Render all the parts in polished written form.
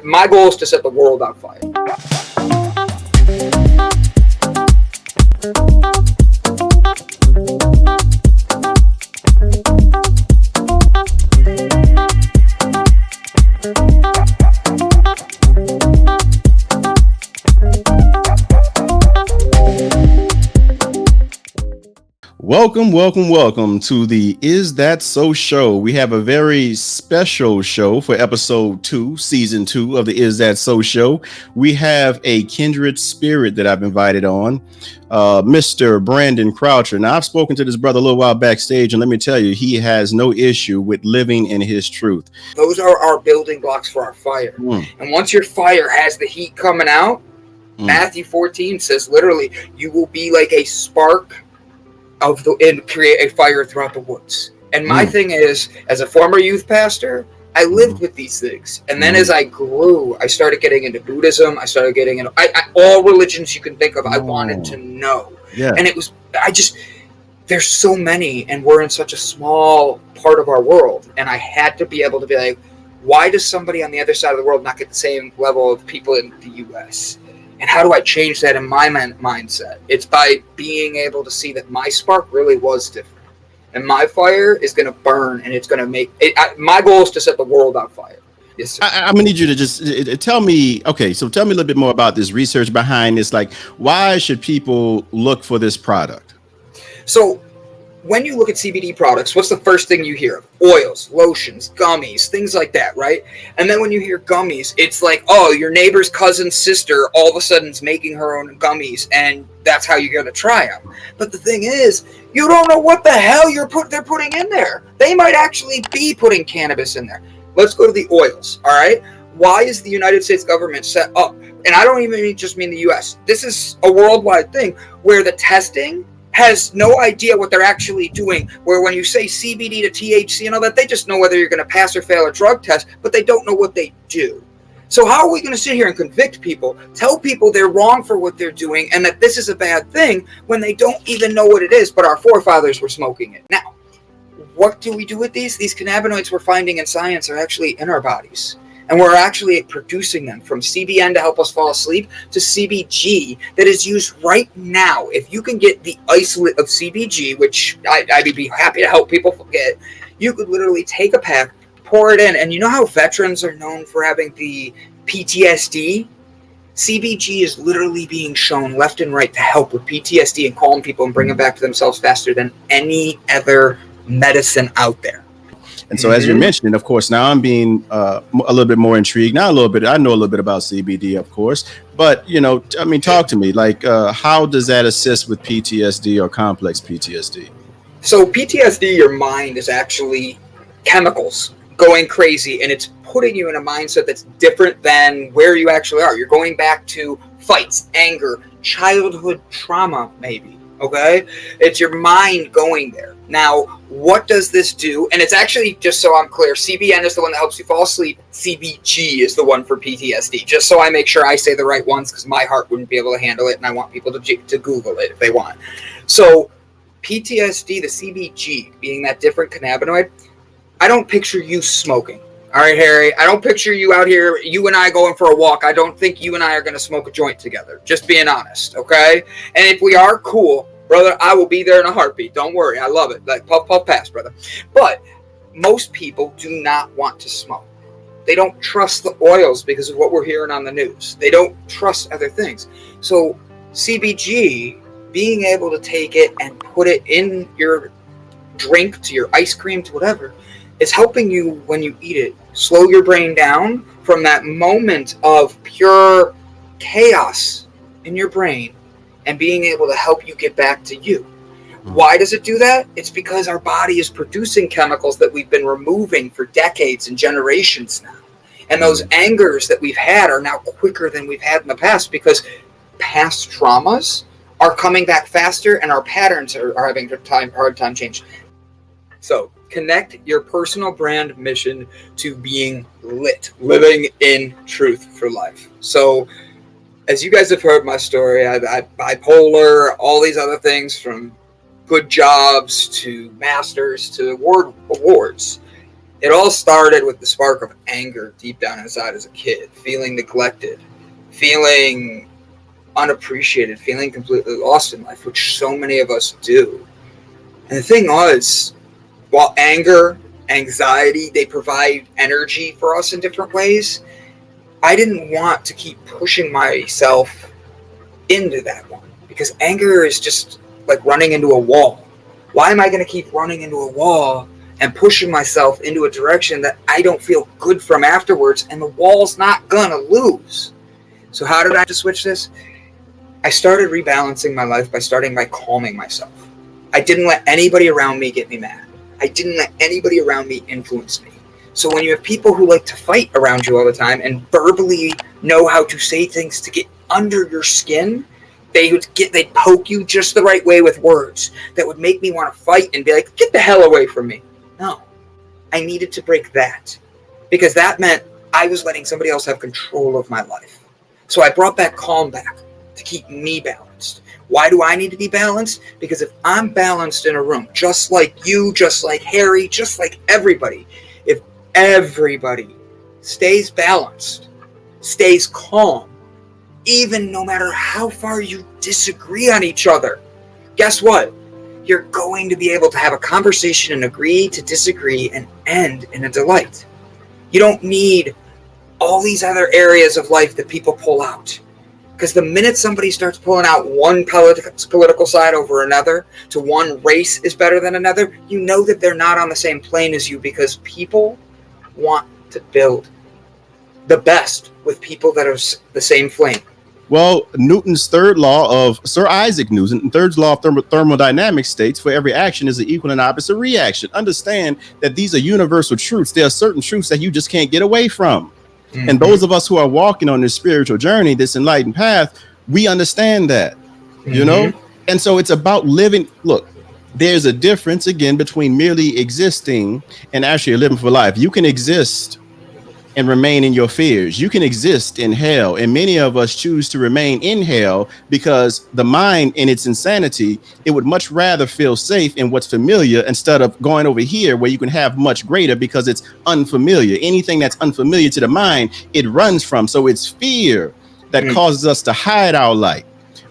My goal is to set the world on fire. Welcome to the Is That So show. We have a very special show for episode 2, season 2 of the Is That So show. We have a kindred spirit that I've invited on, Mr. Brandon Croucher. Now, I've spoken to this brother a little while backstage, and let me tell you, he has no issue with living in his truth. Those are our building blocks for our fire. And once your fire has the heat coming out, Matthew 14 says literally, you will be like a spark and create a fire throughout the woods. And my thing is, as a former youth pastor, I lived with these things. And then as I grew, I started getting into Buddhism. I started getting into all religions you can think of. I wanted to know. Yeah. And there's so many, and we're in such a small part of our world. And I had to be able to be like, why does somebody on the other side of the world not get the same level of people in the U.S.? And how do I change that in my mindset? It's by being able to see that my spark really was different. And my fire is going to burn, and it's going to make it. My goal is to set the world on fire. Yes, I'm going to need you to just tell me, so tell me a little bit more about this research behind this. Like, why should people look for this product? So when you look at CBD products, what's the first thing you hear of? Oils, lotions, gummies, things like that, right? And then when you hear gummies, it's like, oh, your neighbor's cousin's sister all of a sudden is making her own gummies, and that's how you're going to try them. But the thing is, you don't know what the hell they're putting in there. They might actually be putting cannabis in there. Let's go to the oils, all right? Why is the United States government set up? And I don't even just mean the U.S. This is a worldwide thing where the testing has no idea what they're actually doing, where when you say CBD to THC and all that, they just know whether you're going to pass or fail a drug test, but they don't know what they do. So how are we going to sit here and convict people, tell people they're wrong for what they're doing and that this is a bad thing when they don't even know what it is, but our forefathers were smoking it? Now, what do we do with these? These cannabinoids we're finding in science are actually in our bodies. And we're actually producing them from CBN to help us fall asleep to CBG that is used right now. If you can get the isolate of CBG, which I'd be happy to help people get, you could literally take a pack, pour it in. And you know how veterans are known for having the PTSD? CBG is literally being shown left and right to help with PTSD and calm people and bring them back to themselves faster than any other medicine out there. And so, as you're mentioning, of course, now I'm being a little bit more intrigued. Now, I know a little bit about CBD, of course, but, talk to me. Like, how does that assist with PTSD or complex PTSD? So PTSD, your mind is actually chemicals going crazy, and it's putting you in a mindset that's different than where you actually are. You're going back to fights, anger, childhood trauma, maybe. Okay? It's your mind going there. Now, what does this do? And it's actually, just so I'm clear, CBN is the one that helps you fall asleep. CBG is the one for PTSD. Just so I make sure I say the right ones, because my heart wouldn't be able to handle it, and I want people to Google it if they want. So PTSD, the CBG, being that different cannabinoid, I don't picture you smoking. All right, Harry, I don't picture you out here, you and I going for a walk. I don't think you and I are going to smoke a joint together. Just being honest, okay? And if we are, cool. Brother, I will be there in a heartbeat. Don't worry. I love it. Like, puff, puff, pass, brother. But most people do not want to smoke. They don't trust the oils because of what we're hearing on the news. They don't trust other things. So CBG, being able to take it and put it in your drink, to your ice cream, to whatever, is helping you when you eat it. Slow your brain down from that moment of pure chaos in your brain, and being able to help you get back to you. Why does it do that? It's because our body is producing chemicals that we've been removing for decades and generations now. And those angers that we've had are now quicker than we've had in the past because past traumas are coming back faster and our patterns are having a hard time changing. So connect your personal brand mission to being lit, living in truth for life. So as you guys have heard my story, I'm bipolar, all these other things, from good jobs to masters to awards. It all started with the spark of anger deep down inside as a kid, feeling neglected, feeling unappreciated, feeling completely lost in life, which so many of us do. And the thing was, while anger, anxiety, they provide energy for us in different ways, I didn't want to keep pushing myself into that one, because anger is just like running into a wall. Why am I going to keep running into a wall and pushing myself into a direction that I don't feel good from afterwards, and the wall's not going to lose? So how did I just switch this? I started rebalancing my life by starting by calming myself. I didn't let anybody around me get me mad. I didn't let anybody around me influence me. So when you have people who like to fight around you all the time and verbally know how to say things to get under your skin, they'd poke you just the right way with words that would make me want to fight and be like, get the hell away from me. No, I needed to break that, because that meant I was letting somebody else have control of my life. So I brought that calm back to keep me balanced. Why do I need to be balanced? Because if I'm balanced in a room, just like you, just like Harry, just like everybody, if everybody stays balanced, stays calm, even no matter how far you disagree on each other, guess what? You're going to be able to have a conversation and agree to disagree and end in a delight. You don't need all these other areas of life that people pull out. Because the minute somebody starts pulling out one political side over another, to one race is better than another, you know that they're not on the same plane as you, because people want to build the best with people that are the same flame. Well, Newton's third law of Sir Isaac Newton, third law of thermodynamics states, for every action is an equal and opposite reaction. Understand that these are universal truths. There are certain truths that you just can't get away from. Mm-hmm. And those of us who are walking on this spiritual journey, this enlightened path, we understand that, you know? And so it's about living. Look, there's a difference, again, between merely existing and actually living for life. You can exist and remain in your fears. You can exist in hell. And many of us choose to remain in hell because the mind, in its insanity, it would much rather feel safe in what's familiar instead of going over here where you can have much greater, because it's unfamiliar. Anything that's unfamiliar to the mind, it runs from. So it's fear that causes us to hide our light.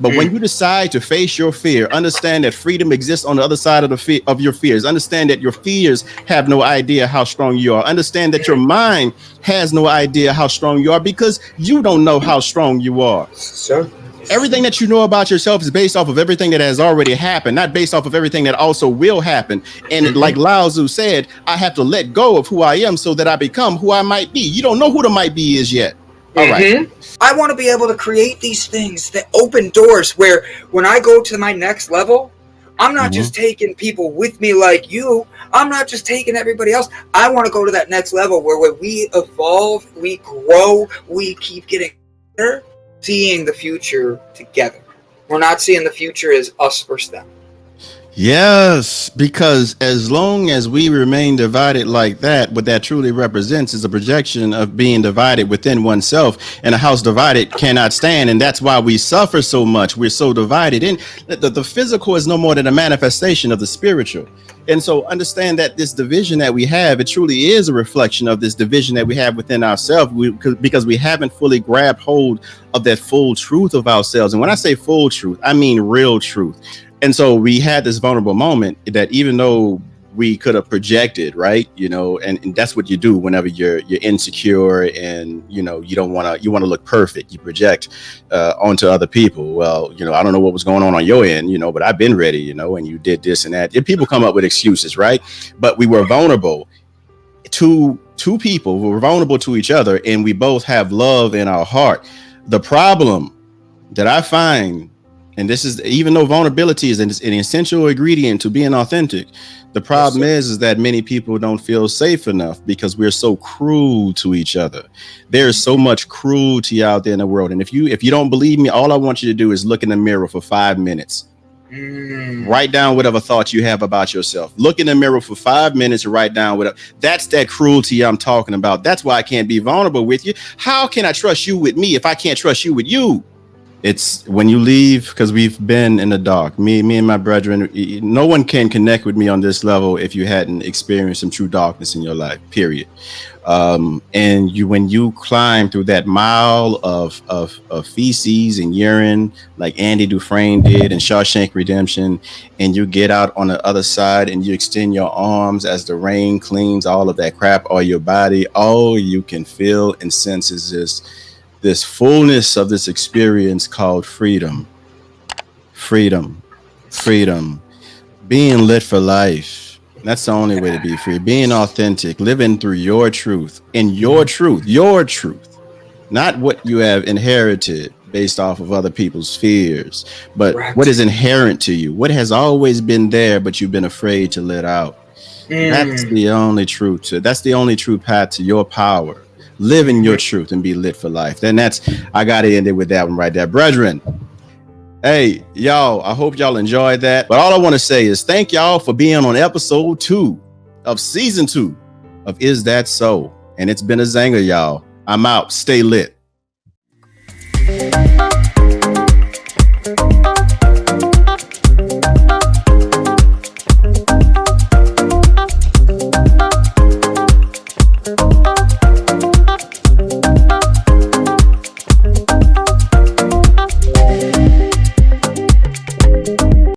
But when you decide to face your fear, understand that freedom exists on the other side of your fears. Understand that your fears have no idea how strong you are. Understand that your mind has no idea how strong you are, because you don't know how strong you are. So everything that you know about yourself is based off of everything that has already happened, not based off of everything that also will happen. And like 𝐦𝐤 said, I have to let go of who I am so that I become who I might be. You don't know who the might be is yet. All right. I want to be able to create these things that open doors where when I go to my next level, I'm not just taking people with me like you. I'm not just taking everybody else. I want to go to that next level where when we evolve, we grow, we keep getting better, seeing the future together. We're not seeing the future as us versus them. Yes, because as long as we remain divided like that, what that truly represents is a projection of being divided within oneself, and a house divided cannot stand. And that's why we suffer so much. We're so divided. And the physical is no more than a manifestation of the spiritual. And so understand that this division that we have, it truly is a reflection of this division that we have within ourselves, because we haven't fully grabbed hold of that full truth of ourselves. And when I say full truth, I mean real truth. And so we had this vulnerable moment that even though we could have projected, right, you know, and that's what you do whenever you're insecure and, you know, you want to look perfect. You project onto other people. Well, you know, I don't know what was going on your end, you know, but I've been ready, you know, and you did this and that. People come up with excuses, right? But we were vulnerable to two people. We were vulnerable to each other, and we both have love in our heart. The problem that I find, and this is, even though vulnerability is an essential ingredient to being authentic, the problem is that many people don't feel safe enough because we're so cruel to each other. There's so much cruelty out there in the world. And if you don't believe me, all I want you to do is look in the mirror for 5 minutes. Write down whatever thoughts you have about yourself. Look in the mirror for 5 minutes and write down whatever. That's that cruelty I'm talking about. That's why I can't be vulnerable with you. How can I trust you with me if I can't trust you with you? It's when you leave, because we've been in the dark, me and my brethren, no one can connect with me on this level if you hadn't experienced some true darkness in your life, period. And when you climb through that mile of feces and urine, like Andy Dufresne did in Shawshank Redemption, and you get out on the other side and you extend your arms as the rain cleans all of that crap off your body, all you can feel and sense is this fullness of this experience called freedom. Freedom. Freedom. Being lit for life. That's the only way to be free. Being authentic, living through your truth, and your truth, not what you have inherited based off of other people's fears, but Correct. what is inherent to you, what has always been there, but you've been afraid to let out. That's the only truth. That's the only true path to your power. Live in your truth and be lit for life. Then I got to end it with that one right there. Brethren, hey, y'all, I hope y'all enjoyed that. But all I want to say is thank y'all for being on episode 2 of season 2 of Is That So? And it's been a zanger, y'all. I'm out. Stay lit.